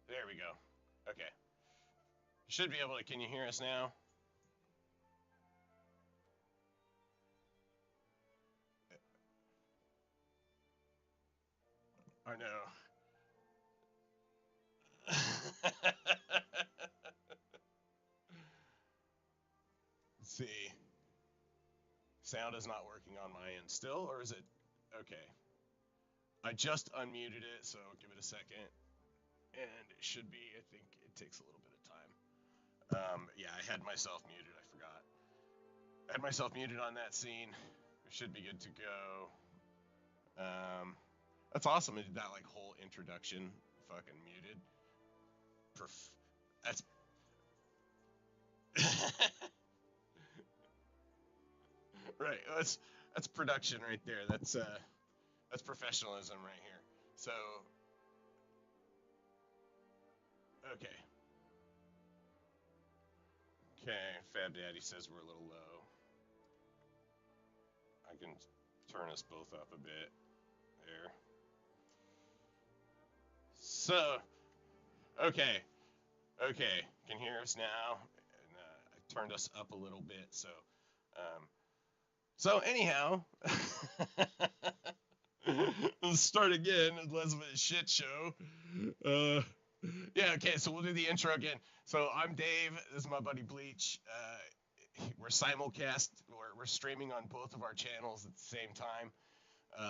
There we go. Okay. You should be able to. Can you hear us now? I know. Let's see. Sound is not working on my end still, or is it? Okay. I just unmuted it, so give it a second. And it should be, I think it takes a little bit of time. Yeah, I had myself muted, I forgot. I had myself muted on that scene. We should be good to go. That's awesome. I did that like whole introduction fucking muted. That's right. That's production right there. That's professionalism right here. So okay, okay. Fab Daddy says we're a little low. I can turn us both up a bit there. So okay, okay. Can you hear us now? And I turned us up a little bit. Um, so anyhow, let's start again. Less of a shit show. Uh, yeah, okay, so we'll do the intro again. So I'm Dave. This is my buddy Bleach. We're simulcast. We're streaming on both of our channels at the same time.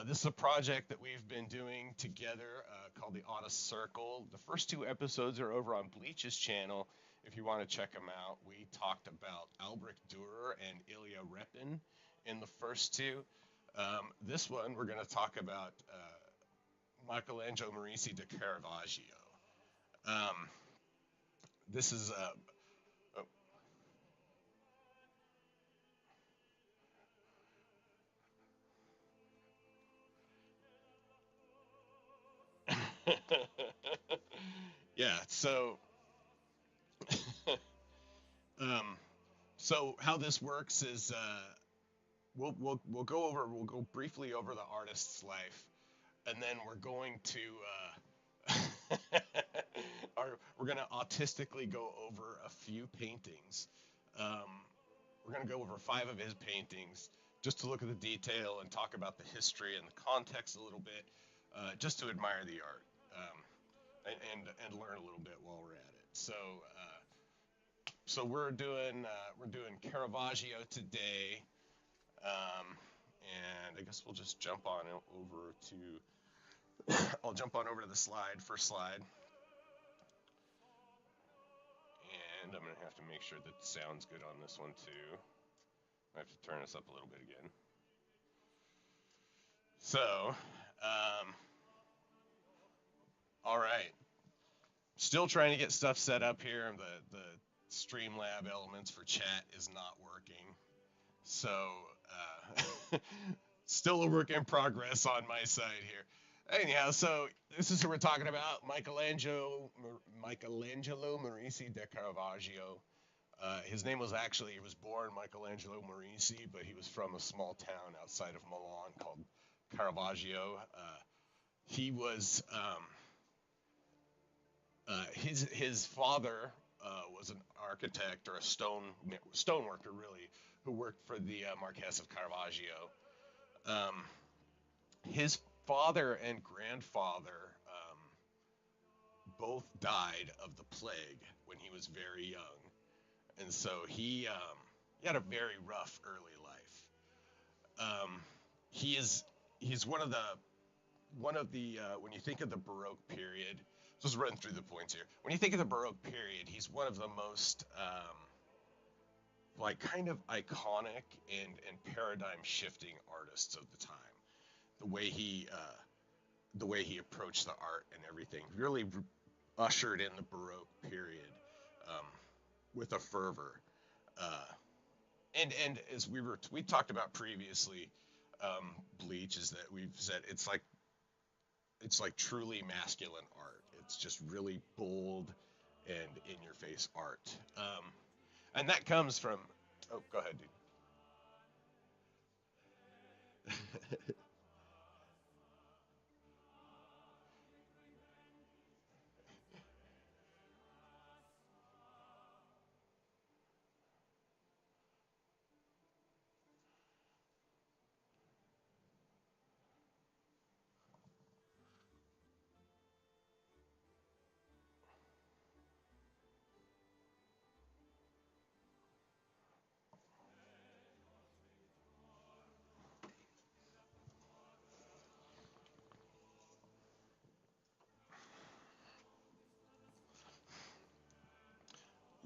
This is a project that we've been doing together called the Autist Circle. The first two episodes are over on Bleach's channel. If you want to check them out, we talked about Albrecht Dürer and Ilya Repin in the first two. This one, we're going to talk about Michelangelo Merisi de Caravaggio. This is oh. Yeah, um, so how this works is we'll go briefly over the artist's life, and then we're going to we're going to autistically go over a few paintings. Um, we're going to go over 5 of his paintings just to look at the detail and talk about the history and the context a little bit, just to admire the art, and learn a little bit while we're at it. So we're doing Caravaggio today, um, and I guess we'll just jump on over to I'll jump on over to the first slide, and I'm gonna have to make sure that the sound's good on this one too. I have to turn this up a little bit again. So, all right. Still trying to get stuff set up here. The Streamlab elements for chat is not working. So, still a work in progress on my side here. Anyhow, so this is who we're talking about, Michelangelo Merisi de Caravaggio. His name was actually, he was born Michelangelo Merisi, but he was from a small town outside of Milan called Caravaggio. He was his father was an architect or a stoneworker really, who worked for the Marquess of Caravaggio. His father and grandfather both died of the plague when he was very young, and so he had a very rough early life. Um, he is he's one of the when you think of the Baroque period, just run through the points here. When you think of the Baroque period, he's one of the most like kind of iconic and paradigm shifting artists of the time. The way he approached the art and everything really ushered in the Baroque period um, with a fervor. Uh, and as we talked about previously, Bleach, is that we've said it's like truly masculine art. It's just really bold and in your face art. And that comes from, oh, go ahead, dude.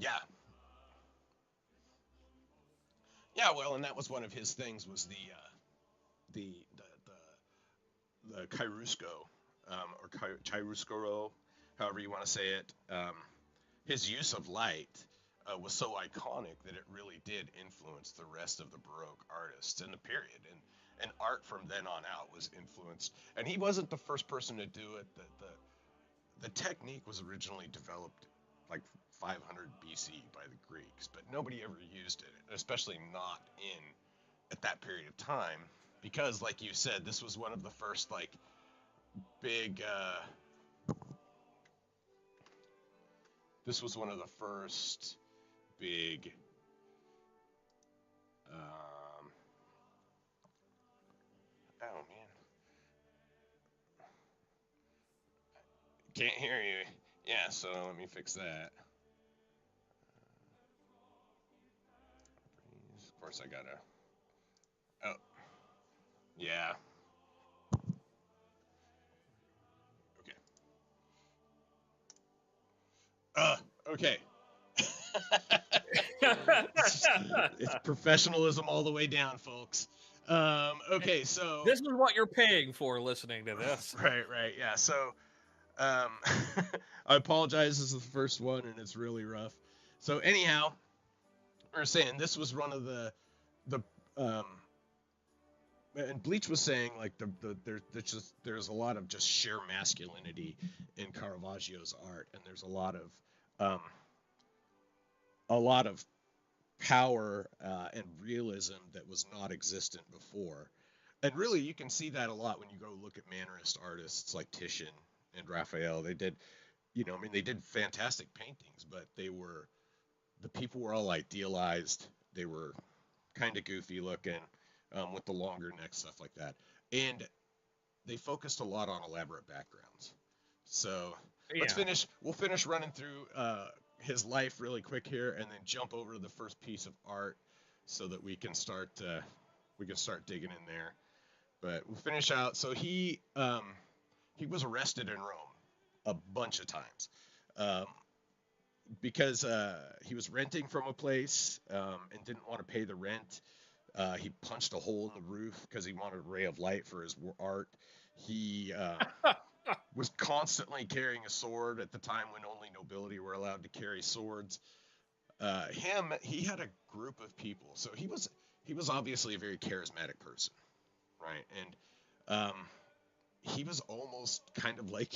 Yeah. Yeah, well, and that was one of his things was the chiaroscuro, or chiaroscuro, however you want to say it. His use of light was so iconic that it really did influence the rest of the Baroque artists in the period, and art from then on out was influenced. And he wasn't the first person to do it. The technique was originally developed like 500 BC by the Greeks, but nobody ever used it, especially not in at that period of time, because, like you said, this was one of the first like big. This was one of the first big. Oh man, can't hear you. Yeah, so let me fix that. Of course, I gotta. Oh, yeah. Okay. Okay. It's professionalism all the way down, folks. Okay, so This is what you're paying for listening to this. right, yeah. So, I apologize. This is the first one, and it's really rough. So, anyhow, we were saying this was one of the um, and Bleach was saying like there's a lot of just sheer masculinity in Caravaggio's art, and there's a lot of power and realism that was not existent before. And really, you can see that a lot when you go look at Mannerist artists like Titian and Raphael. They did, I mean, they did fantastic paintings, but the people were all idealized. They were kind of goofy looking, with the longer neck, stuff like that. And they focused a lot on elaborate backgrounds. So we'll finish running through his life really quick here, and then jump over to the first piece of art so that we can start digging in there. But we'll finish out. So he was arrested in Rome a bunch of times, because he was renting from a place, and didn't want to pay the rent. He punched a hole in the roof because he wanted a ray of light for his art. He was constantly carrying a sword at the time when only nobility were allowed to carry swords. He had a group of people, so he was obviously a very charismatic person, right? And he was almost kind of like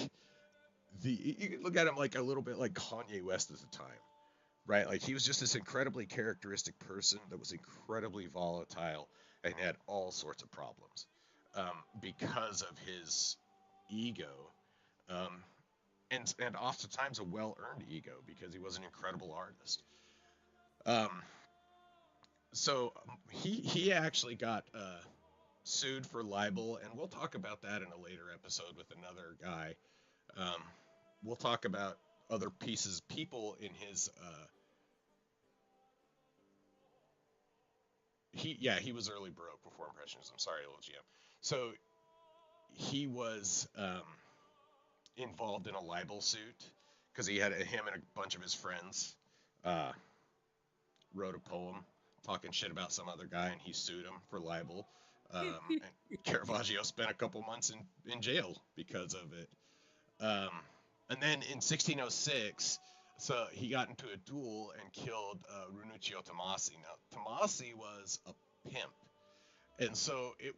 you could look at him like a little bit like Kanye West at the time, right? Like he was just this incredibly characteristic person that was incredibly volatile and had all sorts of problems, because of his ego, and oftentimes a well-earned ego because he was an incredible artist. So he actually got sued for libel, and we'll talk about that in a later episode with another guy. We'll talk about other people in his. He was early Baroque before Impressionism. Sorry, little GM. So he was involved in a libel suit because him and a bunch of his friends wrote a poem talking shit about some other guy, and he sued him for libel. And Caravaggio spent a couple months in jail because of it. And then in 1606, so he got into a duel and killed Ranuccio Tomasi. Now, Tomasi was a pimp, and so it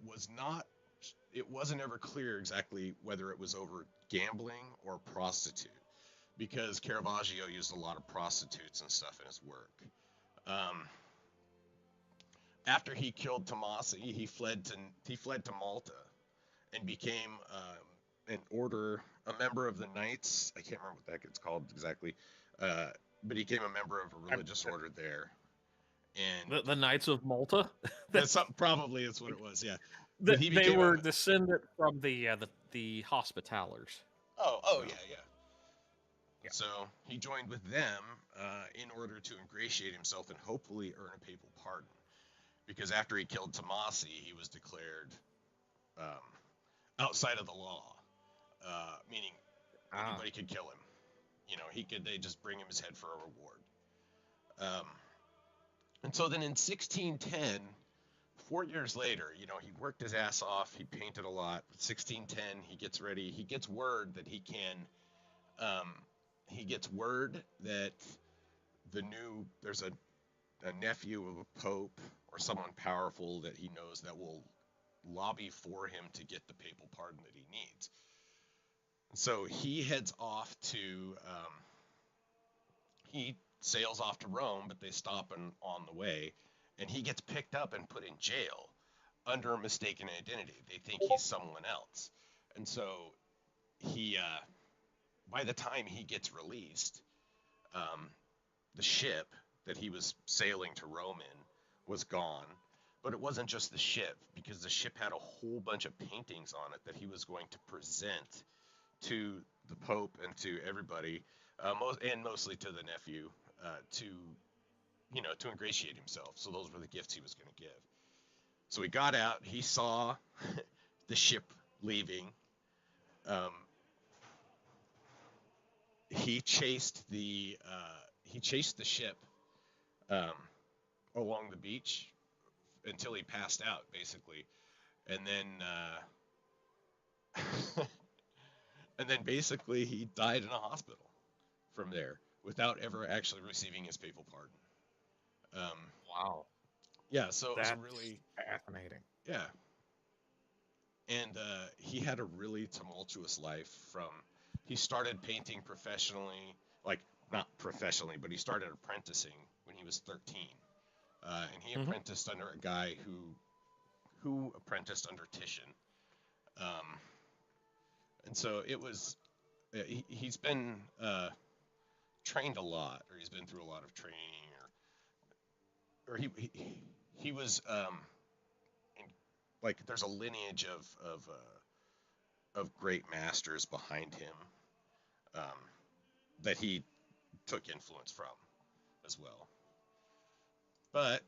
wasn't ever clear exactly whether it was over gambling or prostitute, because Caravaggio used a lot of prostitutes and stuff in his work. After he killed Tomasi, he fled to Malta and became a member of the Knights. I can't remember what that gets called exactly, but he became a member of a religious order there. And the Knights of Malta. Probably that's what it was. Yeah, they were descendant from the Hospitallers. Oh, yeah. So he joined with them in order to ingratiate himself and hopefully earn a papal pardon, because after he killed Tomasi, he was declared outside of the law, meaning anybody could kill him. They just bring him his head for a reward. And so then in 1610, 4 years later, he worked his ass off. He painted a lot. 1610, he gets ready. He gets word that there's a nephew of a pope or someone powerful that he knows that will lobby for him to get the papal pardon that he needs. So he heads off to, he sails off to Rome, but they stop on the way, and he gets picked up and put in jail under a mistaken identity. They think he's someone else. And so by the time he gets released, the ship that he was sailing to Rome in was gone. But it wasn't just the ship, because the ship had a whole bunch of paintings on it that he was going to present to the Pope and to everybody, mostly to the nephew, to ingratiate himself. So those were the gifts he was going to give. So he got out. He saw the ship leaving. He chased the ship along the beach until he passed out, basically, and then basically he died in a hospital from there without ever actually receiving his papal pardon. Wow. Yeah, so that's it was really fascinating. Yeah. And he had a really tumultuous life. He started painting professionally, like not professionally, but he started apprenticing when he was 13. And he apprenticed under a guy who apprenticed under Titian. And so it was, he's been trained a lot, or he's been through a lot of training, or he was, like, there's a lineage of great masters behind him that he took influence from as well. But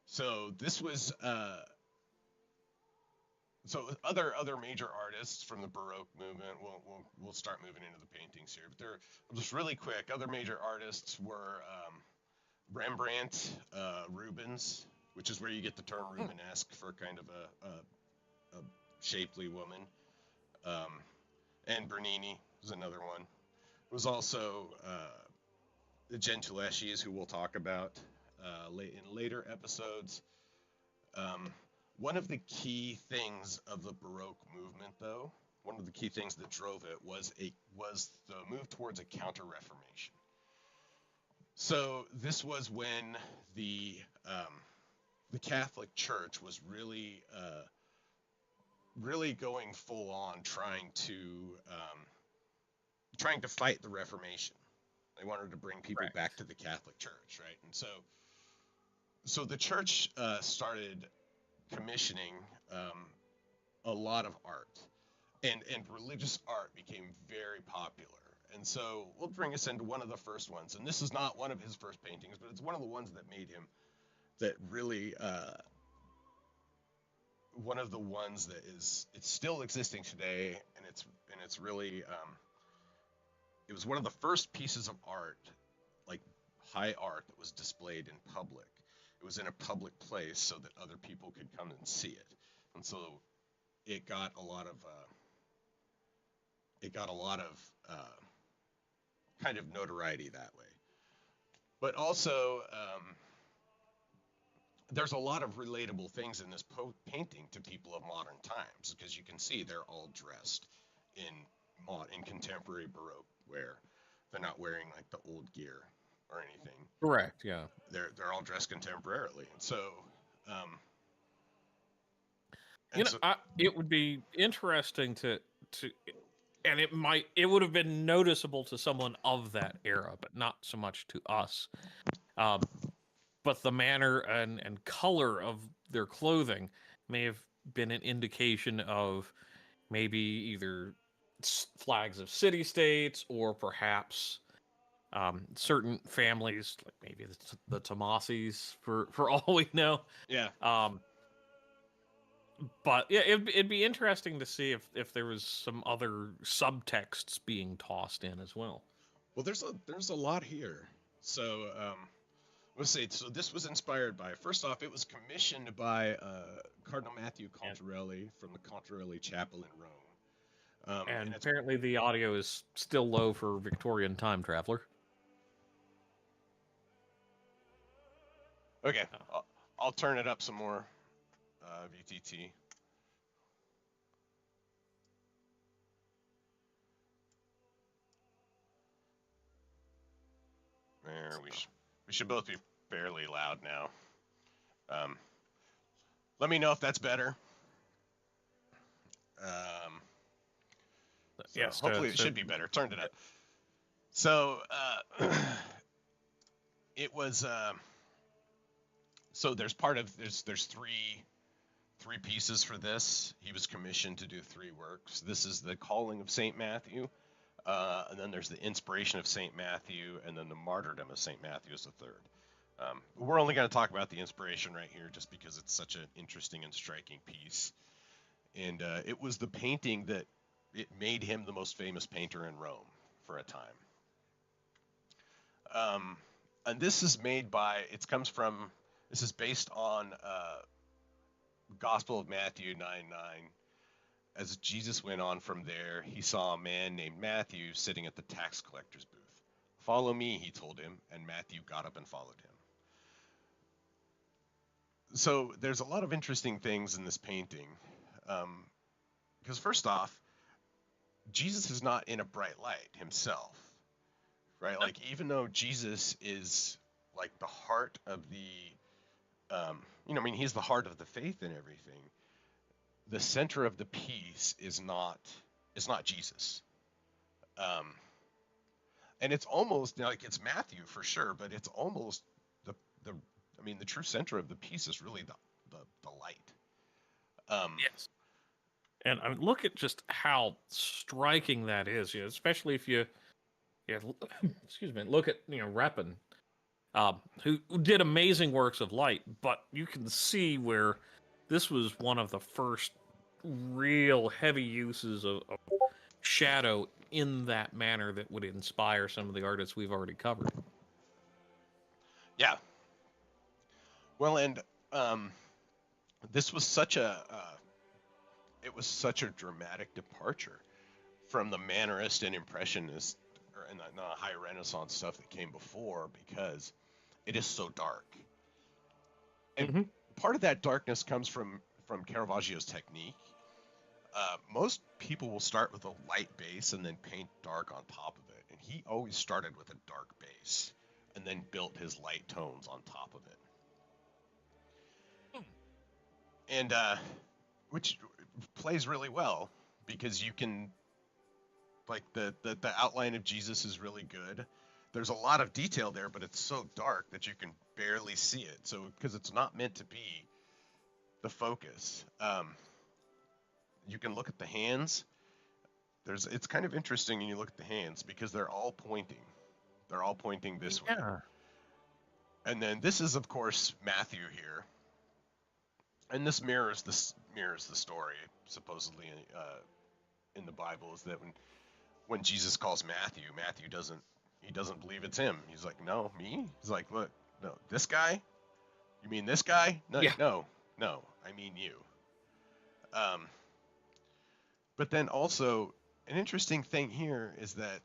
so this was so other major artists from the Baroque movement. We'll start moving into the paintings here, but they're just really quick. Other major artists were Rembrandt, Rubens, which is where you get the term Rubenesque for kind of a shapely woman, and Bernini was another one. It was also the Gentileschi's, who we'll talk about in later episodes. One of the key things of the Baroque movement, though, one of the key things that drove it was the move towards a counter-reformation. So this was when the Catholic Church was really going full on, trying to fight the Reformation. They wanted to bring people back to the Catholic Church, right? And so the church started commissioning a lot of art, and religious art became very popular. And so we'll bring us into one of the first ones, and this is not one of his first paintings, but it's one of the ones that made him, that really, one of the ones that it's still existing today, and it's really, it was one of the first pieces of art, like high art, that was displayed in public. It was in a public place so that other people could come and see it, and so it got a lot of kind of notoriety that way. But also, there's a lot of relatable things in this painting to people of modern times, because you can see they're all dressed in contemporary Baroque wear. They're not wearing like the old gear or anything. Correct. Yeah. They're all dressed contemporarily, and so. It would be interesting to, and it would have been noticeable to someone of that era, but not so much to us. But the manner and color of their clothing may have been an indication of maybe either flags of city-states, or perhaps certain families, like maybe the Tomasis, for all we know. Yeah. But yeah, it'd be interesting to see if there was some other subtexts being tossed in as well. Well, there's a lot here. So let's say, so this was inspired by, first off, it was commissioned by Cardinal Matthew Contarelli from the Contarelli Chapel in Rome. And apparently the audio is still low for Victorian Time Traveler. Okay, I'll turn it up some more, VTT. There, we should both be fairly loud now. Let me know if that's better. Yes, hopefully it should be better. Turned it up. So it was. So there's three pieces for this. He was commissioned to do 3 works. This is the calling of Saint Matthew, and then there's the inspiration of Saint Matthew, and then the martyrdom of Saint Matthew is the third. We're only going to talk about the inspiration right here, just because it's such an interesting and striking piece. And it was the painting that it made him the most famous painter in Rome for a time. And this is made by, this is based on Gospel of Matthew 9:9. As Jesus went on from there, he saw a man named Matthew sitting at the tax collector's booth. "Follow me," he told him, and Matthew got up and followed him. So there's a lot of interesting things in this painting. Because first off, Jesus is not in a bright light himself, right? Like, even though Jesus is like the heart of the, he's the heart of the faith and everything, the center of the piece is not Jesus. And it's almost like, it's Matthew for sure, but it's almost the true center of the piece is really the light. Yes. And I mean, look at just how striking that is, especially if you excuse me, look at, Rapin, who did amazing works of light, but you can see where this was one of the first real heavy uses of shadow in that manner that would inspire some of the artists we've already covered. Yeah. Well, and this was such a dramatic departure from the Mannerist and Impressionist and the High Renaissance stuff that came before, because it is so dark. And part of that darkness comes from Caravaggio's technique. Most people will start with a light base and then paint dark on top of it. And he always started with a dark base and then built his light tones on top of it. And which plays really well, because you can, like, the outline of Jesus is really good. There's a lot of detail there, but it's so dark that you can barely see it. So, because it's not meant to be the focus. You can look at the hands. It's kind of interesting when you look at the hands, because they're all pointing. They're all pointing this way. And then this is, of course, Matthew here. And this mirrors the story, supposedly, in the Bible, is that when Jesus calls Matthew doesn't believe it's him. He's like, "No, me?" He's like, "Look, no, this guy? You mean this guy? No, yeah. no, I mean you." But then also, an interesting thing here is that,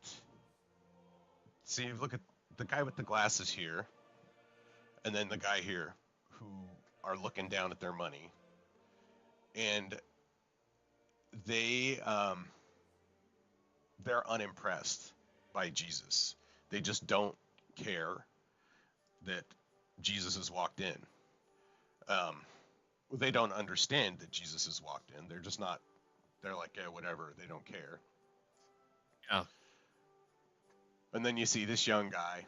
see, look at the guy with the glasses here, and then the guy here, who are looking down at their money, and they're unimpressed by Jesus. They just don't care that Jesus has walked in. They don't understand that Jesus has walked in. They're just not. They're like, yeah, whatever. They don't care. Yeah. And then you see this young guy.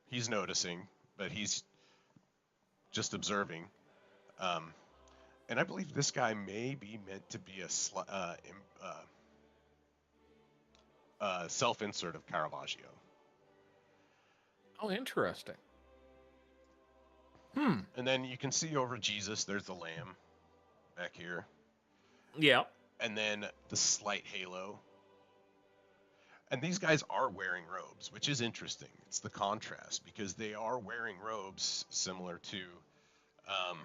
He's noticing, but he's just observing. And I believe this guy may be meant to be a self-insert of Caravaggio. Oh, interesting. And then you can see over Jesus, there's the lamb back here. Yeah. And then the slight halo. And these guys are wearing robes, which is interesting. It's the contrast because they are wearing robes similar to, um,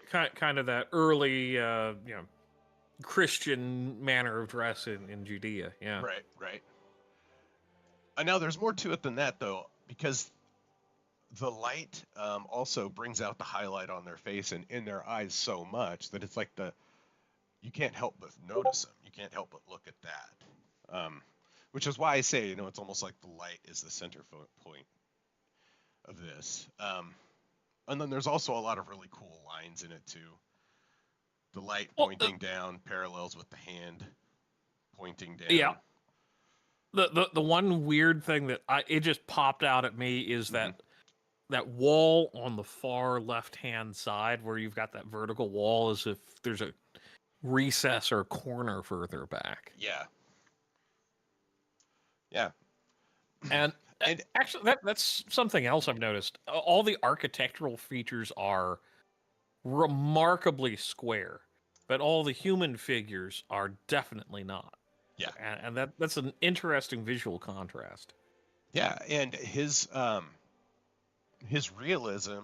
Kind of that early, Christian manner of dress in Judea. Yeah. right, right. And now there's more to it than that though, because the light also brings out the highlight on their face and in their eyes so much that it's like you can't help but notice them. You can't help but look at that. Which is why I say, it's almost like the light is the center point of this. And then there's also a lot of really cool lines in it too. The light pointing down parallels with the hand pointing down. Yeah. The one weird thing that it just popped out at me is that wall on the far left-hand side where you've got that vertical wall, as if there's a recess or corner further back. Yeah. Yeah. And actually, that's something else I've noticed. All the architectural features are remarkably square, but all the human figures are definitely not. Yeah. And that's an interesting visual contrast. Yeah, and his realism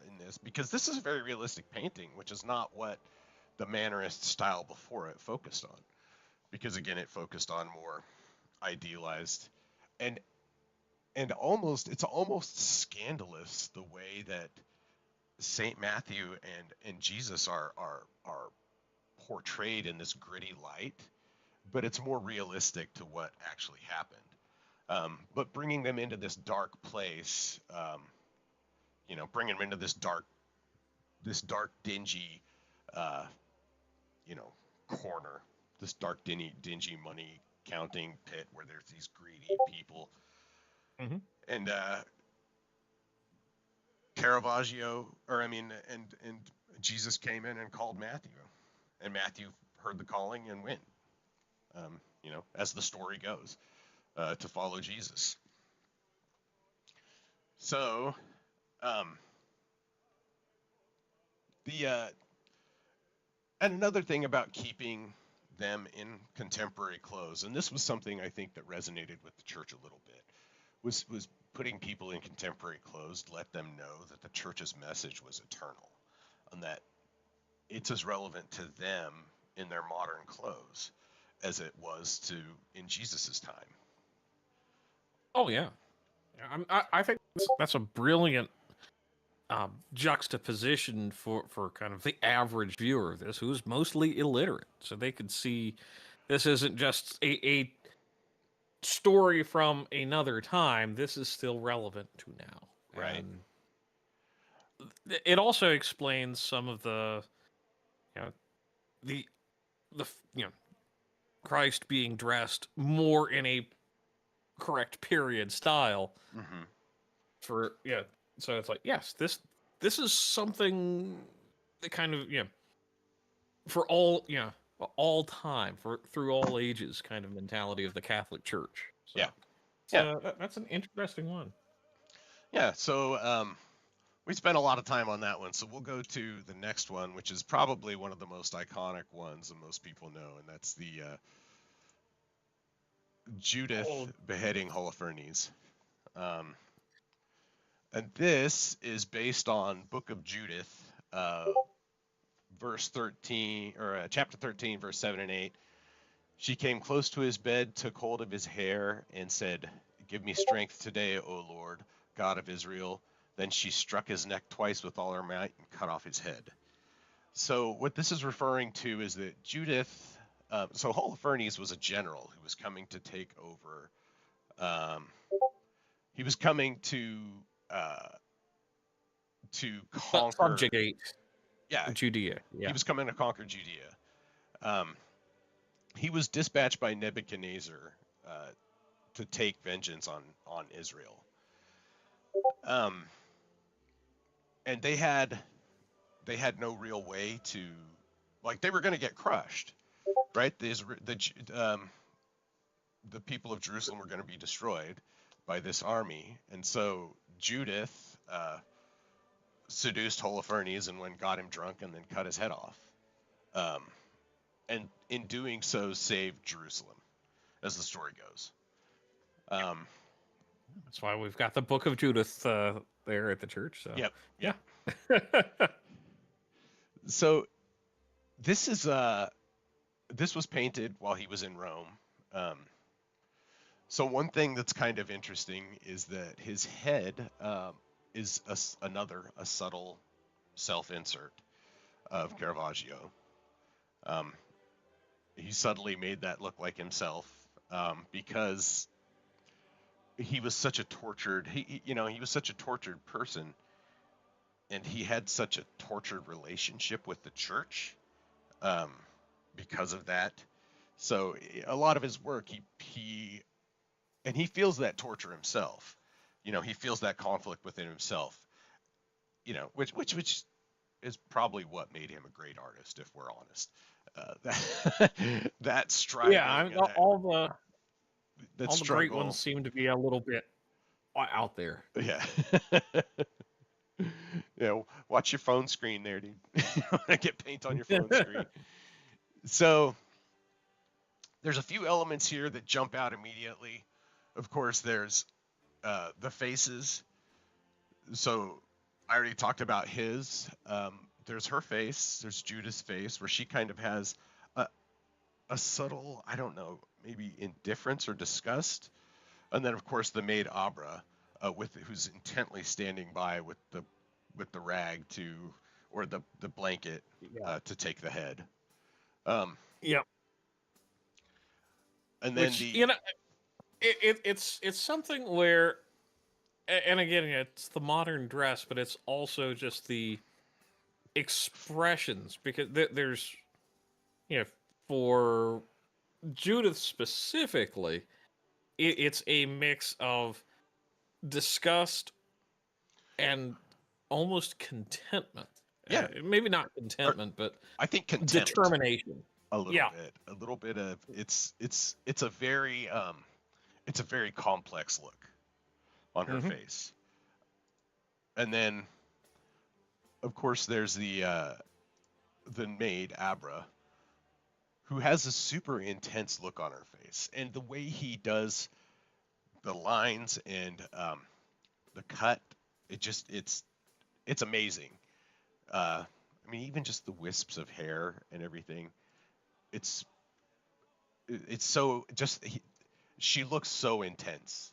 in this, because this is a very realistic painting, which is not what the Mannerist style before it focused on. Because again, it focused on more idealized and it's almost scandalous the way that Saint Matthew and Jesus are portrayed in this gritty light, but it's more realistic to what actually happened. But bringing them into this dark place, bringing them into this dark, dingy, corner, this dark, dingy money counting pit where there's these greedy people. Mm-hmm. And Caravaggio, and Jesus came in and called Matthew, and Matthew heard the calling and went, as the story goes, to follow Jesus. So, and another thing about keeping them in contemporary clothes, and this was something I think that resonated with the church a little bit, was putting people in contemporary clothes to let them know that the church's message was eternal, and that it's as relevant to them in their modern clothes as it was in Jesus's time. Oh yeah, I think that's a brilliant juxtaposition for kind of the average viewer of this, who's mostly illiterate, so they could see this isn't just a story from another time. This is still relevant to now. Right. And it also explains some of the Christ being dressed more in a correct period style. Mm-hmm. So it's like, yes, this is something that kind of for all time, through all ages kind of mentality of the Catholic Church. So, that's an interesting one. Yeah, so we spent a lot of time on that one, so we'll go to the next one, which is probably one of the most iconic ones that most people know, and that's the Judith Beheading Holofernes. And this is based on Book of Judith, verse 13, or chapter 13, verse 7 and 8. She came close to his bed, took hold of his hair, and said, "Give me strength today, O Lord, God of Israel." Then she struck his neck twice with all her might and cut off his head. So what this is referring to is that Judith, so Holofernes was a general who was coming to take over. He was coming to conquer, subjugate, Judea. Yeah. He was coming to conquer Judea. He was dispatched by Nebuchadnezzar to take vengeance on Israel. And they had no real way to, like, they were going to get crushed, right? The people of Jerusalem were going to be destroyed by this army, and so Judith seduced Holofernes and got him drunk and then cut his head off, and in doing so saved Jerusalem. as the story goes. That's why we've got the Book of Judith there at the church. So Yep. yeah. So this was painted while he was in Rome. So one thing that's kind of interesting is that his head is a subtle self-insert of Caravaggio. He subtly made that look like himself because he was such a tortured he was such a tortured person, and he had such a tortured relationship with the church because of that. So a lot of his work, he feels that torture himself. He feels that conflict within himself. Which is probably what made him a great artist, if we're honest. That striving. Yeah, all the great ones seem to be a little bit out there. Yeah. Watch your phone screen there, dude. Get paint on your phone screen. So there's a few elements here that jump out immediately. Of course, there's the faces. So I already talked about his. There's her face. There's Judith's face, where she kind of has a subtle, I don't know, maybe indifference or disgust. And then, of course, the maid Abra, who's intently standing by with the rag or the blanket to take the head. Yeah. And then it's something where, and again, it's the modern dress, but it's also just the expressions, because there's, for Judith specifically, it's a mix of disgust and almost contentment. Yeah, maybe not contentment, but I think contempt. Determination. A little bit of it's a very complex look on her face. And then, of course, there's the maid Abra, who has a super intense look on her face, and the way he does the lines and the cut, it's amazing. I mean, even just the wisps of hair and everything, it's so she looks so intense.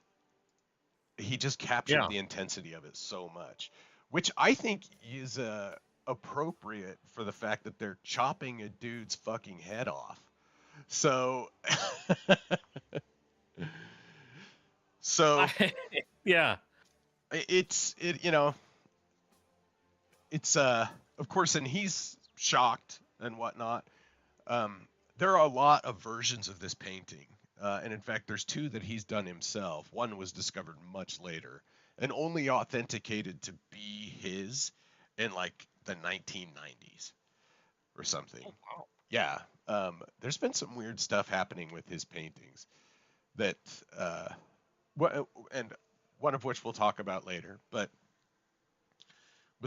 He just captured the intensity of it so much, which I think is appropriate for the fact that they're chopping a dude's fucking head off. So, yeah, it's of course, and he's shocked and whatnot. There are a lot of versions of this painting. And in fact, there's two that he's done himself. One was discovered much later and only authenticated to be his in like the 1990s or something. Oh, wow. Yeah. There's been some weird stuff happening with his paintings that, and one of which we'll talk about later. But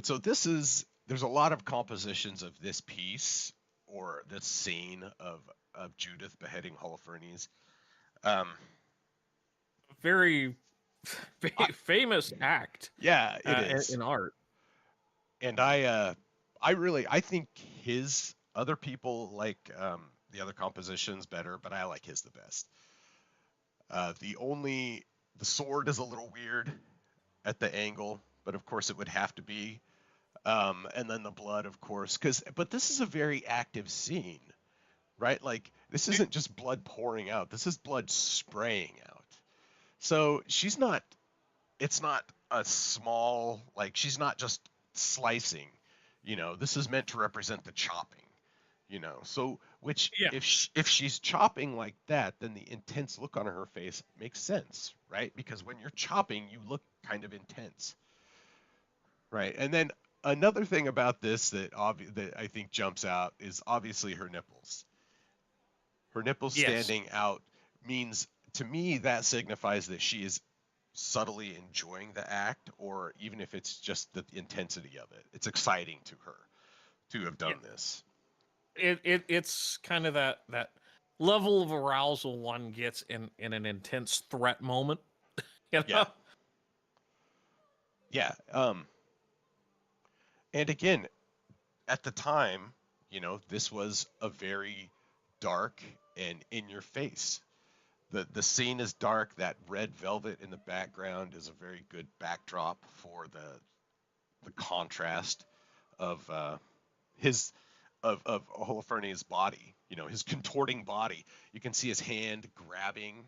so there's a lot of compositions of this piece or this scene of Judith beheading Holofernes. Very famous act. Yeah, it is in art. And I think his other people like the other compositions better, but I like his the best. The sword is a little weird at the angle, but of course it would have to be. And then the blood, of course, but this is a very active scene. Right? Like, this isn't just blood pouring out. This is blood spraying out. So it's not a small, like, she's not just slicing, this is meant to represent the chopping, so if she's chopping like that, then the intense look on her face makes sense, right? Because when you're chopping, you look kind of intense, right? And then another thing about this that I think jumps out is obviously her nipples. Her nipples standing out means, to me, that signifies that she is subtly enjoying the act, or even if it's just the intensity of it, it's exciting to her to have done this. It's kind of that level of arousal one gets in an intense threat moment. You know? Yeah. Yeah. And again, at the time, this was a very dark and in your face. The scene is dark. That red velvet in the background is a very good backdrop for the contrast of his of Holofernes' body. His contorting body. You can see his hand grabbing.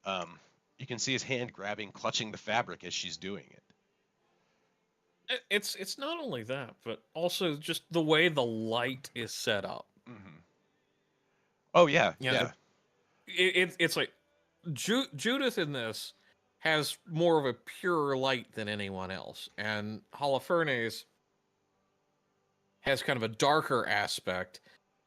You can see his hand grabbing, clutching the fabric as she's doing it. It's not only that, but also just the way the light is set up. Mm-hmm. Oh yeah, yeah. It's like Judith in this has more of a pure light than anyone else, and Holofernes has kind of a darker aspect,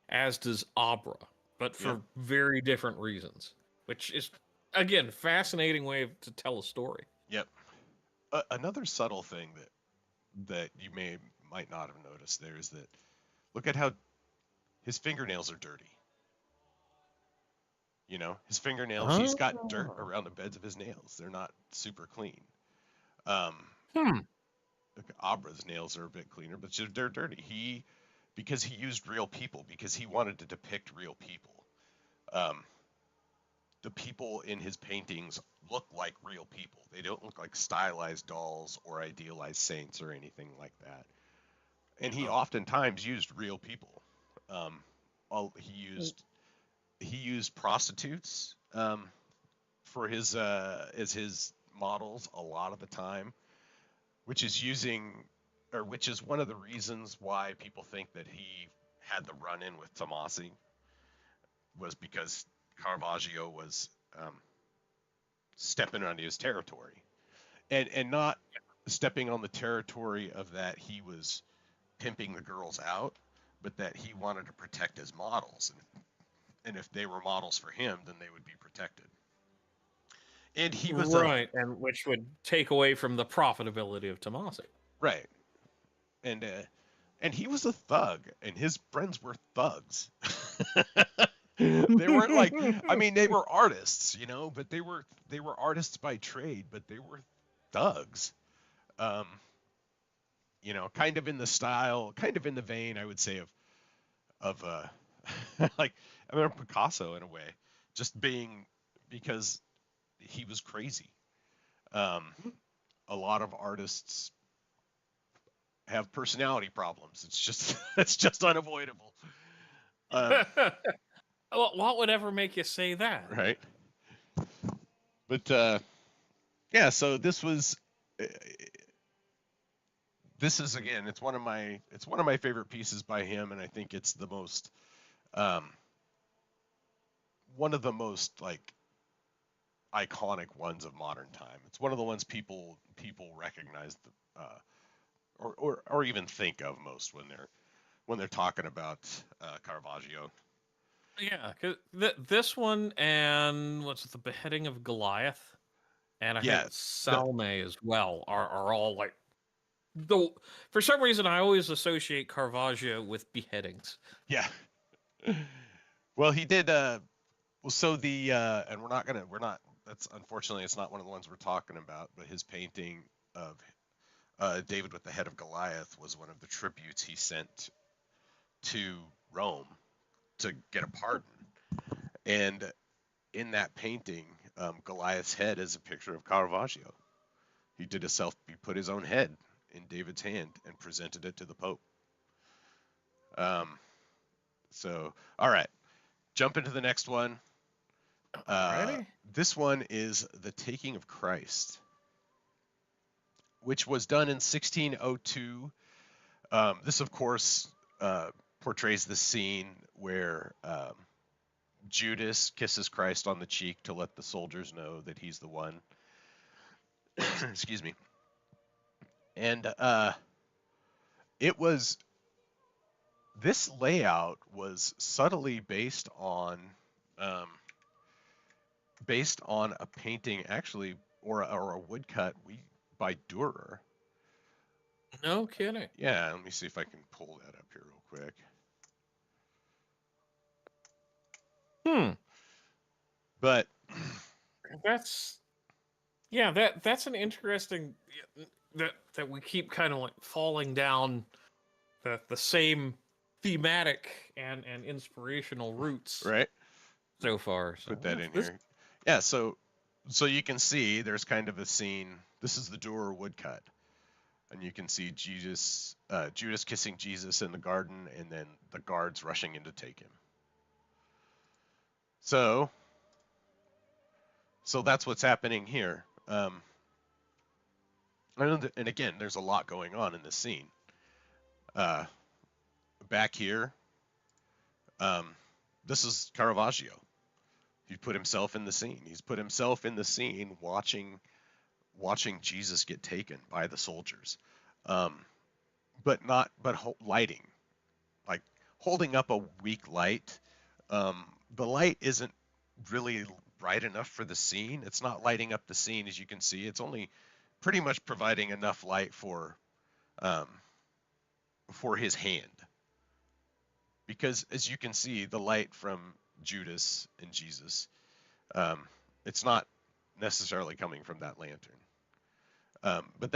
as does Abra, but for very different reasons, which is, again, fascinating way to tell a story. Yep. Another subtle thing that you might not have noticed there is that look at how his fingernails are dirty. His fingernails, he's got dirt around the beds of his nails. They're not super clean. Abra's nails are a bit cleaner, but they're dirty. Because he used real people, because he wanted to depict real people. The people in his paintings look like real people. They don't look like stylized dolls or idealized saints or anything like that. And he oftentimes used real people. He used prostitutes for his as his models a lot of the time, which is one of the reasons why people think that he had the run-in with Tomasi, was because Caravaggio was stepping on his territory, and not stepping on the territory of that he was pimping the girls out, but that he wanted to protect his models, and if they were models for him, then they would be protected. And he was right, and which would take away from the profitability of Tomasi. Right, and he was a thug, and his friends were thugs. They weren't like, I mean, they were artists, but they were artists by trade, but they were thugs. Kind of in the style, kind of in the vein, I would say, of like, I mean, Picasso in a way, just because he was crazy. A lot of artists have personality problems. It's just unavoidable. Well, what would ever make you say that? Right. But yeah, so this is again, it's one of my favorite pieces by him, and I think it's the most one of the most like iconic ones of modern time. It's one of the ones people recognize or even think of most when they're talking about Caravaggio. Yeah, because this one and what's it, the beheading of Goliath, and I think Salome as well are all like, for some reason I always associate Caravaggio with beheadings. Yeah. Well, he did. And that's unfortunately it's not one of the ones we're talking about, but his painting of David with the head of Goliath was one of the tributes he sent to Rome to get a pardon. And in that painting, Goliath's head is a picture of Caravaggio. He put his own head in David's hand and presented it to the Pope. So, all right, jump into the next one. This one is The Taking of Christ, which was done in 1602. This, of course, portrays the scene where Judas kisses Christ on the cheek to let the soldiers know that he's the one. Excuse me. And this layout was subtly based on a painting, actually, or a woodcut by Dürer. No kidding. Yeah, let me see if I can pull that up here real quick. Hmm. But That's that's an interesting that we keep kind of like falling down the same thematic and inspirational roots right, so far. So put that in this here. Yeah, so you can see there's kind of a scene. This is the Durer woodcut, and you can see Judas kissing Jesus in the garden, and then the guards rushing in to take him. So that's what's happening here. And again, there's a lot going on in this scene. Back here, this is Caravaggio. He put himself in the scene. He's put himself in the scene watching Jesus get taken by the soldiers, but lighting, like holding up a weak light. The light isn't really bright enough for the scene. It's not lighting up the scene, as you can see. It's only pretty much providing enough light for his hand, because as you can see, the light from Judas and Jesus, it's not necessarily coming from that lantern, but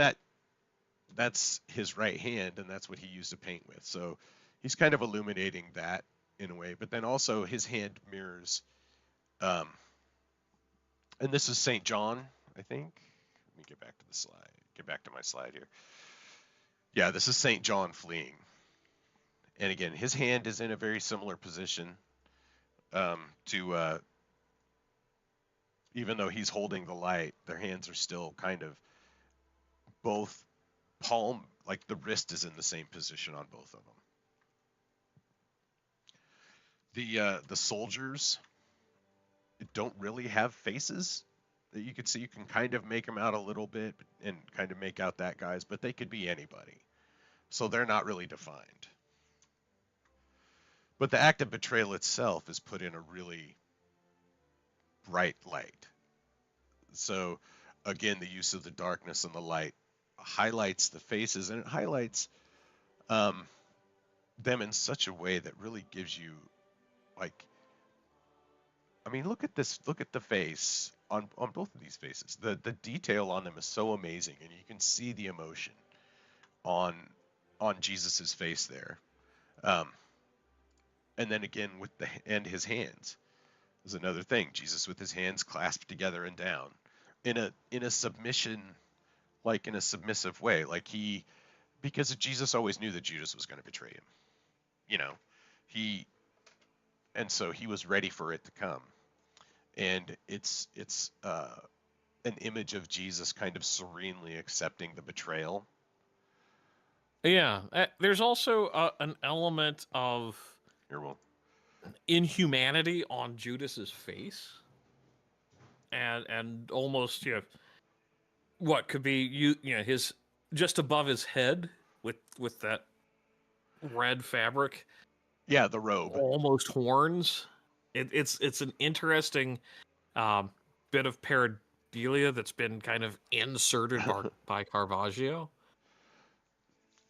that's his right hand, and that's what he used to paint with. So he's kind of illuminating that in a way, but then also his hand mirrors, and this is St. John, I think. Let me get back to the slide. Get back to my slide here. Yeah, this is St. John fleeing. And again, his hand is in a very similar position to, even though he's holding the light, their hands are still kind of both palm, like the wrist is in the same position on both of them. The soldiers don't really have faces that you could see. You can kind of make them out a little bit and kind of make out that guy's, but they could be anybody. So they're not really defined. But the act of betrayal itself is put in a really bright light. So again, the use of the darkness and the light highlights the faces, and it highlights them in such a way that really gives you, like, I mean, look at this. Look at the face on both of these faces. The detail on them is so amazing, and you can see the emotion on Jesus's face there. And then again with his hands is another thing. Jesus with his hands clasped together and down in a submission, like in a submissive way, like because Jesus always knew that Judas was going to betray him, and so he was ready for it to come. And it's an image of Jesus kind of serenely accepting the betrayal. Yeah, there's also an element of inhumanity on Judas's face, and almost what could be his just above his head with that red fabric. Yeah, the robe, almost horns. It's an interesting bit of pareidolia that's been kind of inserted by Caravaggio.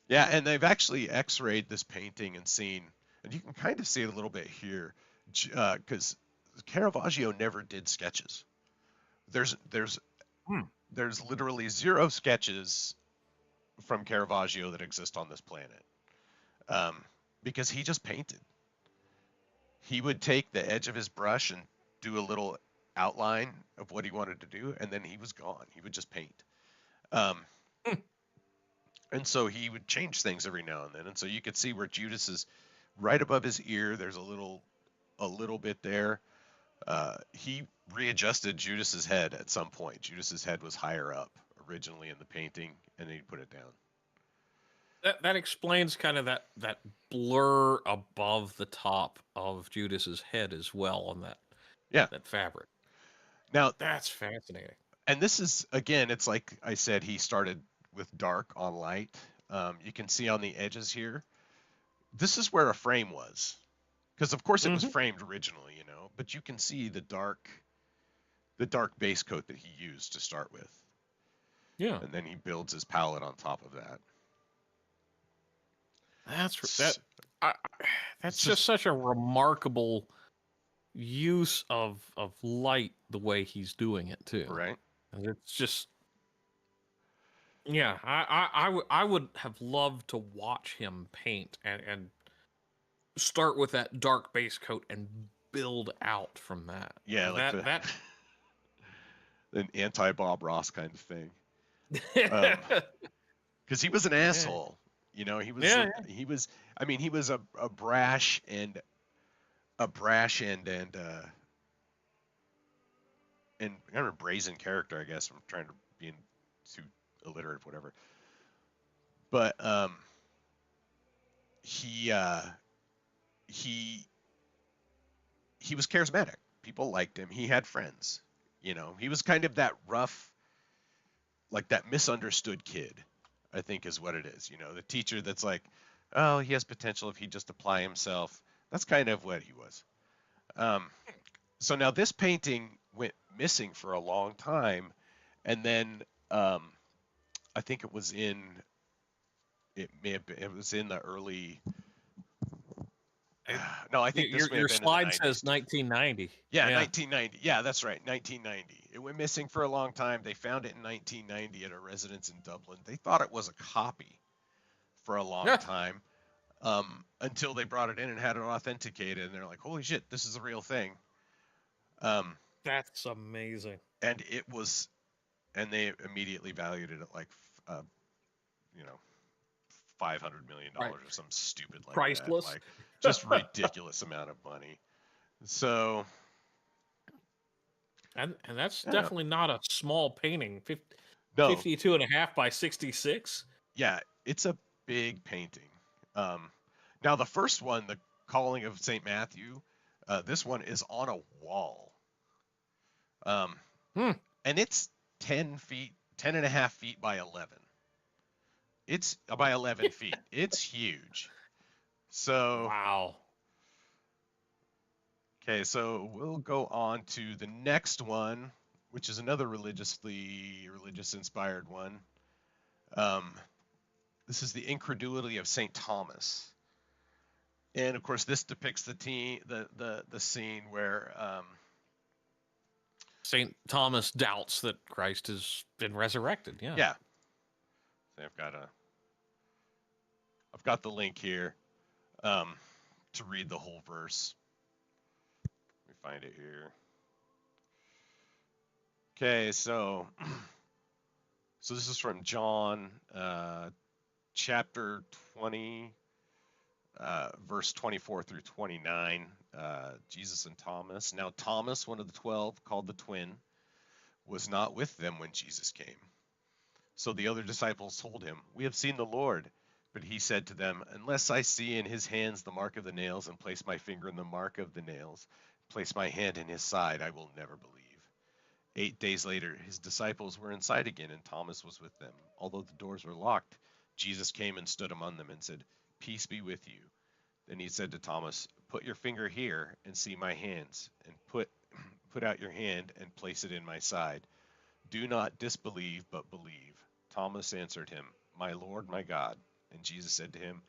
Yeah, and they've actually X-rayed this painting and seen, and you can kind of see it a little bit here, because Caravaggio never did sketches. There's literally 0 sketches from Caravaggio that exist on this planet, because he just painted. He would take the edge of his brush and do a little outline of what he wanted to do, and then he was gone. He would just paint. And so he would change things every now and then. And so you could see where Judas is right above his ear. There's a little bit there. He readjusted Judas's head at some point. Judas's head was higher up originally in the painting, and then he put it down. That explains kind of that blur above the top of Judas's head as well on that fabric. Now that's fascinating. And this is, again, it's like I said, he started with dark on light. You can see on the edges here, this is where a frame was, because of course it was framed originally, but you can see the dark base coat that he used to start with. Yeah. And then he builds his palette on top of that. That's just such a remarkable use of light the way he's doing it too. Right. And it's just, yeah, I would have loved to watch him paint and start with that dark base coat and build out from that. Yeah, like that an anti-Bob Ross kind of thing. yeah. Because he was an asshole. You know, he was I mean, he was a brash and and kind of a brazen character, I guess. I'm trying to be too illiterate, whatever. But he was charismatic. People liked him. He had friends. You know, he was kind of that rough, like that misunderstood kid, I think is what it is. You know, the teacher that's like, oh, he has potential if he just apply himself. That's kind of what he was. So now this painting went missing for a long time, and then I think it was in the early. No, I think your slide says 1990. Yeah, 1990. Yeah, that's right, 1990. It went missing for a long time. They found it in 1990 at a residence in Dublin. They thought it was a copy for a long time, until they brought it in and had it authenticated, and they're like, "Holy shit, this is a real thing." That's amazing. And it was, and they immediately valued it at like, $500 million or some stupid like priceless, that, like just ridiculous amount of money. So, and that's definitely not a small painting. 52.5 by 66. Yeah, it's a big painting. Now the first one, the Calling of St. Matthew, this one is on a wall. And it's 10 and a half feet by 11. It's by 11 feet. It's huge. So wow. Okay, so we'll go on to the next one, which is another religious inspired one. This is the Incredulity of Saint Thomas, and of course this depicts the scene where Saint Thomas doubts that Christ has been resurrected. Yeah. Yeah. So I've got the link here to read the whole verse. Let me find it here. Okay, so this is from John chapter 20, verse 24 through 29, Jesus and Thomas. Now Thomas, one of the 12, called the twin, was not with them when Jesus came. So the other disciples told him, "We have seen the Lord." But he said to them, "Unless I see in his hands the mark of the nails, and place my finger in the mark of the nails, place my hand in his side, I will never believe." 8 days later, his disciples were inside again, and Thomas was with them. Although the doors were locked, Jesus came and stood among them and said, "Peace be with you." Then he said to Thomas, "Put your finger here and see my hands, and put out your hand and place it in my side. Do not disbelieve, but believe." Thomas answered him, "My Lord, my God." And Jesus said to him,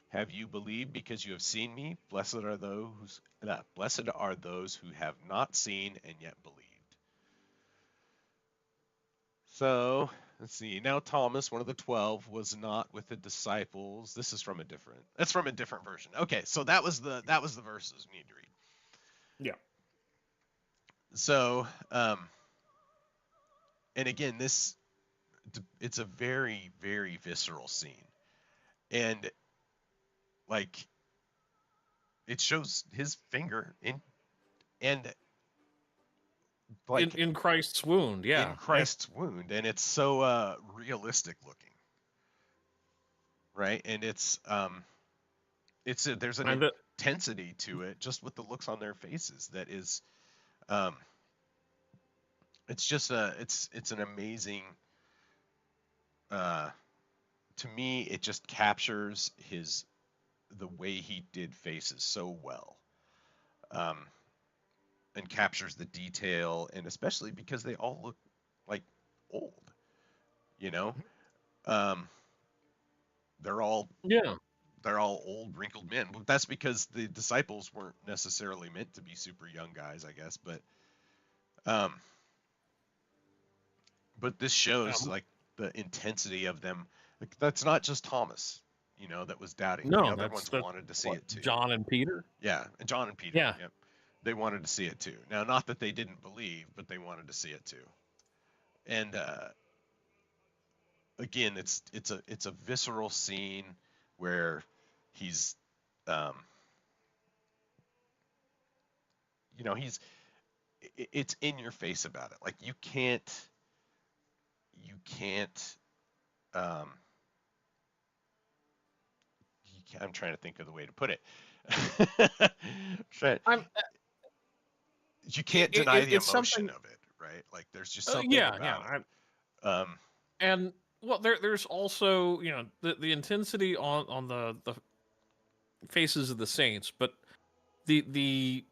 "Have you believed because you have seen me? Blessed are those who have not seen and yet believed." So let's see. Now Thomas, one of the 12, was not with the disciples. That's from a different version. Okay, so that was the verses we need to read. Yeah. So, and again, it's a very, very visceral scene. And like it shows his finger in Christ's wound, yeah. In Christ's wound, and it's so realistic looking. Right? And there's an intensity to it just with the looks on their faces that is it's just it's an amazing to me, it just captures the way he did faces so well, and captures the detail, and especially because they all look like old, you know, they're all they're all old, wrinkled men. But that's because the disciples weren't necessarily meant to be super young guys, I guess. But this shows like the intensity of them. Like, that's not just Thomas, that was doubting. The No, other ones wanted to see what, it too. John and Peter. Yeah, and John and Peter. Yeah. Yep. They wanted to see it too. Now, not that they didn't believe, but they wanted to see it too. And again, it's a visceral scene where he's it's in your face about it. Like, you can't I'm trying to think of the way to put it. You can't deny the emotion of it, right? Like, there's just something about it. And well, there's also the intensity on the faces of the saints, but the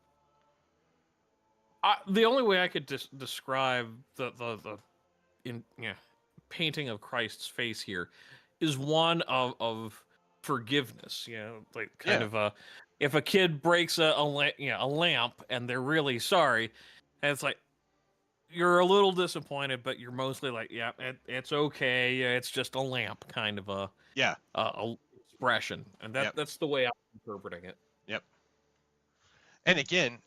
only way I could describe the painting of Christ's face here is one of forgiveness. Like kind of if a kid breaks a lamp and they're really sorry, and it's like you're a little disappointed, but you're mostly like, yeah, it's okay. Yeah, it's just a lamp, kind of a expression, and that's the way I'm interpreting it. Yep. And again,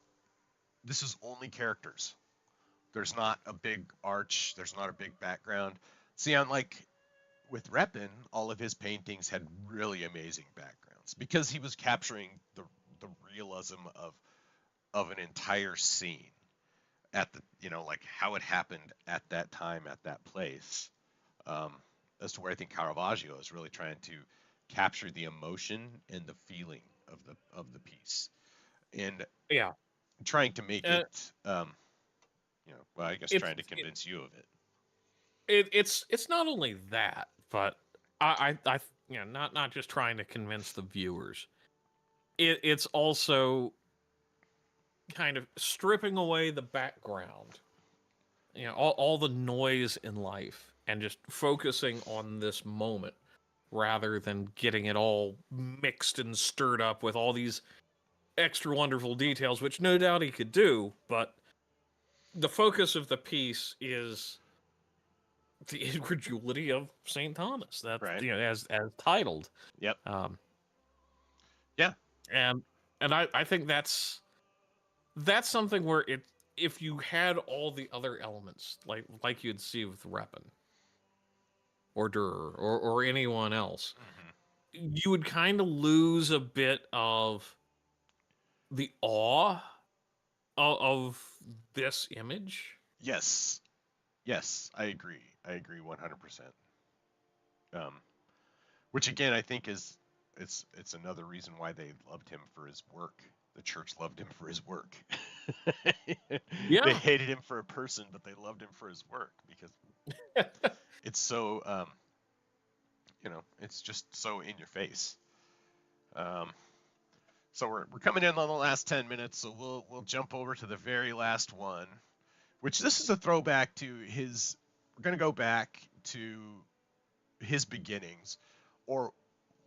this is only characters. There's not a big arch. There's not a big background. See, unlike with Repin, all of his paintings had really amazing backgrounds because he was capturing the realism of an entire scene at the like how it happened at that time, at that place. As to where I think Caravaggio is really trying to capture the emotion and the feeling of the piece, and trying to make it well, I guess trying to convince you of it. It's not only that, but I not just trying to convince the viewers. It's also kind of stripping away the background, all the noise in life, and just focusing on this moment rather than getting it all mixed and stirred up with all these extra wonderful details, which no doubt he could do, but the focus of the piece is the Incredulity of Saint Thomas. That's right. As titled. Yep. Yeah. And I think that's something where if you had all the other elements like you'd see with Repin or Dürer or anyone else, you would kind of lose a bit of the awe of this image. Yes, I agree. 100%. Which again, I think it's another reason why they loved him for his work. The church loved him for his work. Yeah. They hated him for a person, but they loved him for his work because it's so it's just so in your face. So we're coming in on the last 10 minutes, so we'll jump over to the very last one, which this is a throwback to his. We're going to go back to his beginnings, or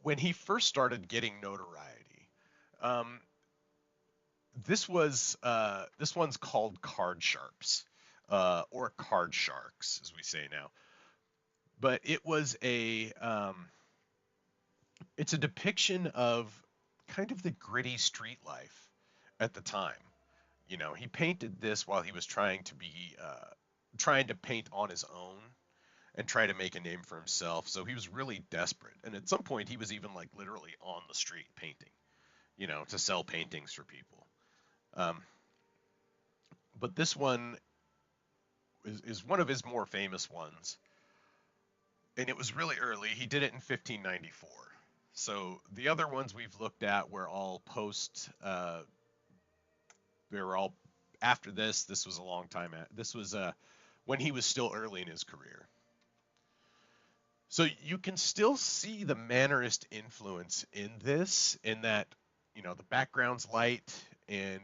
when he first started getting notoriety. This one's called Cardsharps, or Cardsharps, as we say now. But it was it's a depiction of kind of the gritty street life at the time. He painted this while he was trying to paint on his own and try to make a name for himself. So he was really desperate. And at some point he was even like literally on the street painting, to sell paintings for people. But this one is one of his more famous ones. And it was really early. He did it in 1594. So the other ones we've looked at were all they were all after this. This was a long time. This was when he was still early in his career. So you can still see the Mannerist influence in this, in that, the background's light and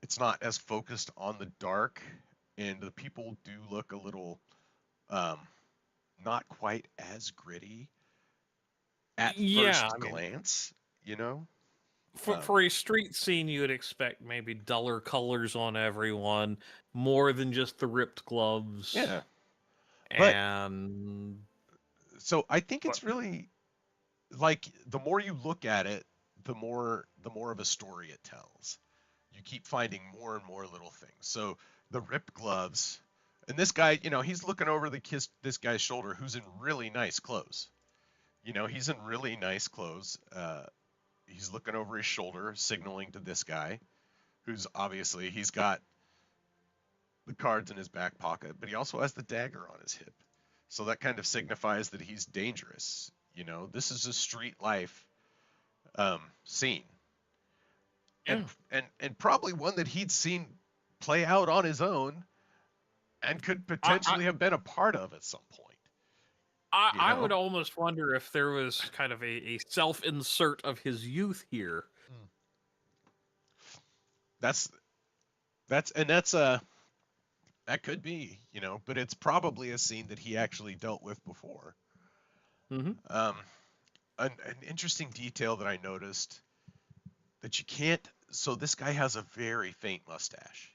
it's not as focused on the dark, and the people do look a little not quite as gritty at Yeah, first I mean, glance, you know. for a street scene, you would expect maybe duller colors on everyone, more than just the ripped gloves. Yeah, but And so I think what? it's really like the more you look at it, the more of a story it tells. You keep finding more and more little things. So the ripped gloves, and this guy, he's looking over this guy's shoulder who's in really nice clothes. He's in really nice clothes. He's looking over his shoulder, signaling to this guy, who's obviously he's got the cards in his back pocket, but he also has the dagger on his hip. So that kind of signifies that he's dangerous. This is a street life scene, and Yeah. and probably one that he'd seen play out on his own and could I, I potentially have been a part of at some point. I would almost wonder if there was kind of a self-insert of his youth here. That's that could be, but it's probably a scene that he actually dealt with before. Mm-hmm. An interesting detail that I noticed that you can't. So this guy has a very faint mustache.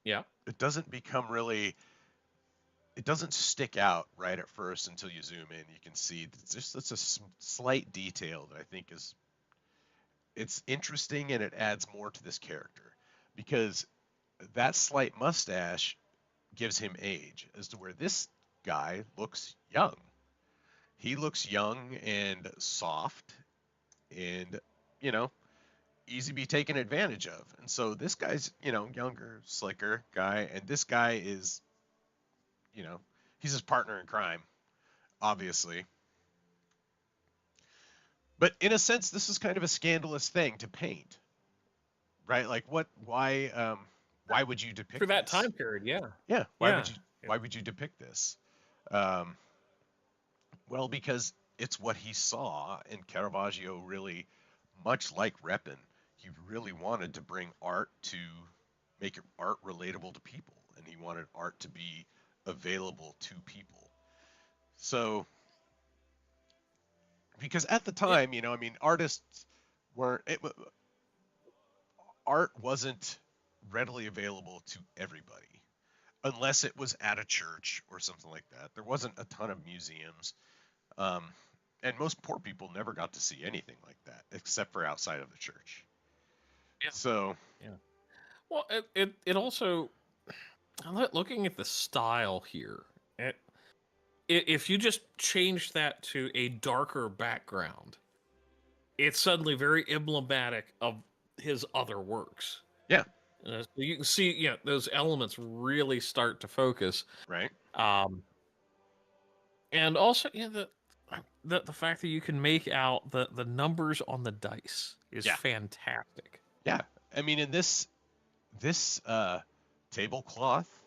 Yeah. It doesn't become really. It doesn't stick out right at first until you zoom in. You can see it's a slight detail that I think it's interesting, and it adds more to this character because that slight mustache gives him age, as to where this guy looks young. He looks young and soft and, easy to be taken advantage of. And so this guy's, younger, slicker guy, and this guy is, he's his partner in crime, obviously. But in a sense, this is kind of a scandalous thing to paint, right? Like why would you depict For that this? time period, yeah. Yeah, Yeah. why would you depict this? Um, well, because it's what he saw, and Caravaggio really, much like Repin, he really wanted to bring art to make art relatable to people, and he wanted art to be available to people. So, because at the Yeah. time, artists weren't, art wasn't readily available to everybody unless it was at a church or something like that. There wasn't a ton of museums. Um, and most poor people never got to see anything like that except for outside of the church. Yeah. So, Yeah. Well, it also, looking at the style here, if you just change that to a darker background, it's suddenly very emblematic of his other works. yeah. So you can see, those elements really start to focus. Right. And also, the fact that you can make out the numbers on the dice is Yeah. fantastic. Yeah. I mean, in this tablecloth,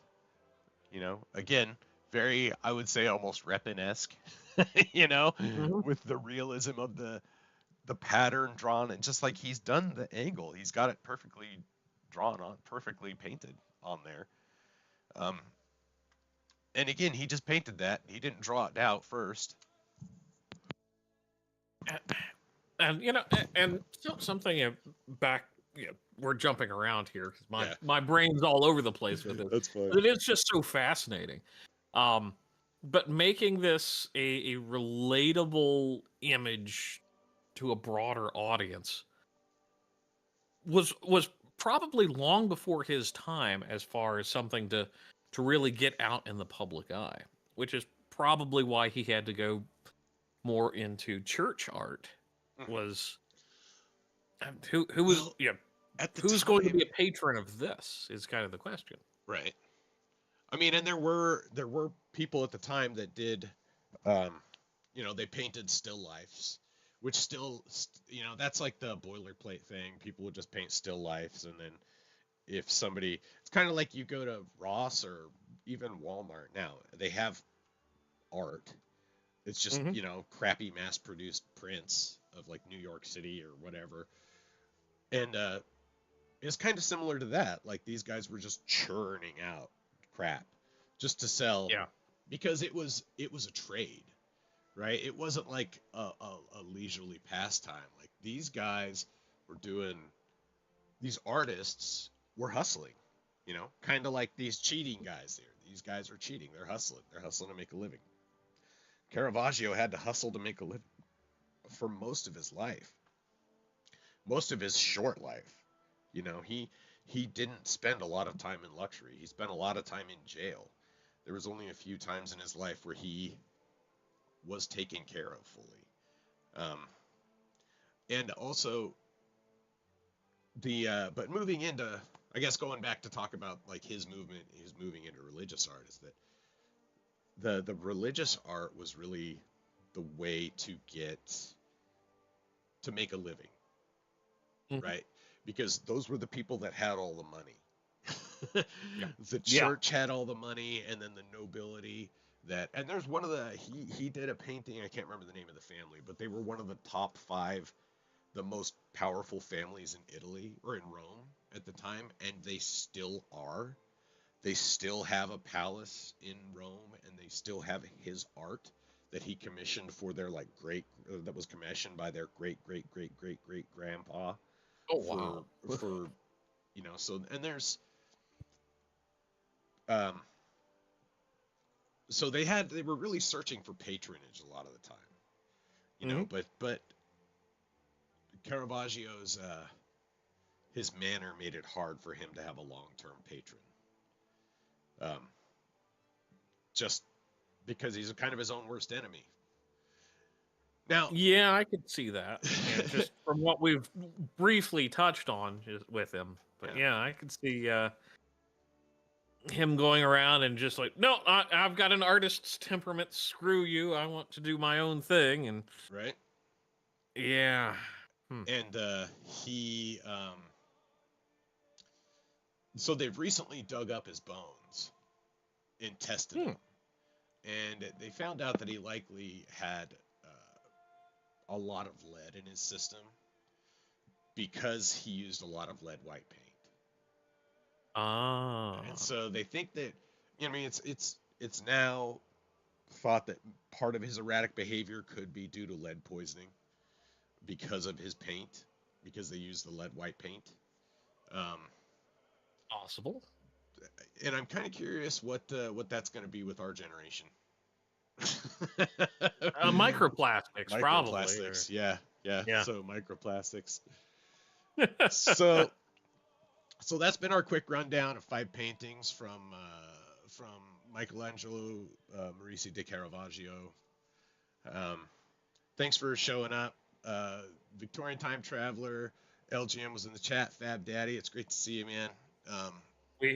again, very, I would say, almost Repin-esque, Mm-hmm. with the realism of the pattern drawn, and just like he's done the angle, he's got it perfectly drawn on, perfectly painted on there. And again, he just painted that. He didn't draw it out first. And and something back. We're jumping around here because my brain's all over the place with it. That's fine. But it is just so fascinating. But making this a relatable image to a broader audience was probably long before his time, as far as something to really get out in the public eye, which is probably why he had to go more into church art. Was who was who's going to be a patron of this is kind of the question. Right. I mean, and there were people at the time that did, they painted still lifes, which still, that's like the boilerplate thing. People would just paint still lifes, and then if somebody, it's kind of like you go to Ross or even Walmart now, they have art. It's just, crappy mass-produced prints of like New York City or whatever. And it's kind of similar to that. Like these guys were just churning out crap just to sell, because it was a trade, right? It wasn't like a leisurely pastime. Like these guys were doing, these artists were hustling, you know, kind of like these cheating guys there. These guys are cheating. They're hustling. They're hustling to make a living. Caravaggio had to hustle to make a living for most of his life, most of his short life. You know, he didn't spend a lot of time in luxury. He spent a lot of time in jail. There was only a few times in his life where he was taken care of fully. And also but moving into, I guess going back to talk about like his movement, his moving into religious art, is that the religious art was really the way to make a living, right? Because those were the people that had all the money. The church had all the money, and then the nobility. And there's one of the, he did a painting, I can't remember the name of the family, but they were one of the top 5, the most powerful families in Italy or in Rome at the time, and they still are. They still have a palace in Rome, and they still have his art that he commissioned for their like that was commissioned by their great grandpa. Oh wow! For you know, so, and there's so they were really searching for patronage a lot of the time, you know, but Caravaggio's his manner made it hard for him to have a long-term patron. Just because he's kind of his own worst enemy. Now, yeah, I could see that. Just from what we've briefly touched on with him, but yeah, I could see him going around and just like, no, I've got an artist's temperament. Screw you. I want to do my own thing. And right. Yeah. And so they've recently dug up his bones and tested them. And they found out that he likely had a lot of lead in his system because he used a lot of lead white paint. And so they think that, you know, I mean, it's now thought that part of his erratic behavior could be due to lead poisoning because of his paint, because they use the lead white paint. Possible. And I'm kind of curious what that's going to be with our generation. Microplastics, probably. Microplastics, yeah. So microplastics. So that's been our quick rundown of 5 paintings from Michelangelo Maurici di Caravaggio. Thanks for showing up. Victorian Time Traveler, LGM was in the chat. Fab Daddy, it's great to see you, man.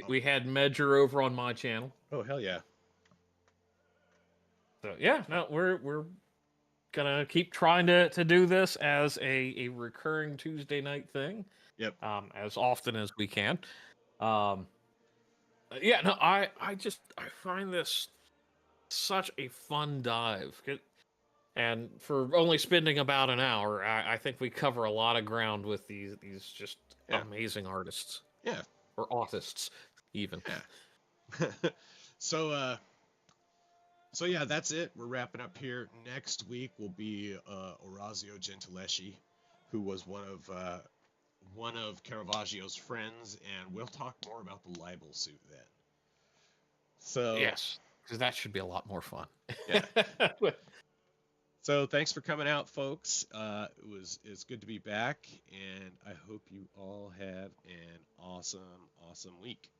We had Medger over on my channel. Oh, hell yeah. So yeah, no, we're gonna keep trying to do this as a recurring Tuesday night thing. Yep. As often as we can. Yeah, no, I find this such a fun dive. And for only spending about an hour, I think we cover a lot of ground with these just amazing artists. Yeah. Or autists, even. Yeah. So yeah, that's it. We're wrapping up here. Next week will be Orazio Gentileschi, who was one of Caravaggio's friends, and we'll talk more about the libel suit then. So yes, because that should be a lot more fun. Yeah. So thanks for coming out, folks. It's good to be back, and I hope you all have an awesome week.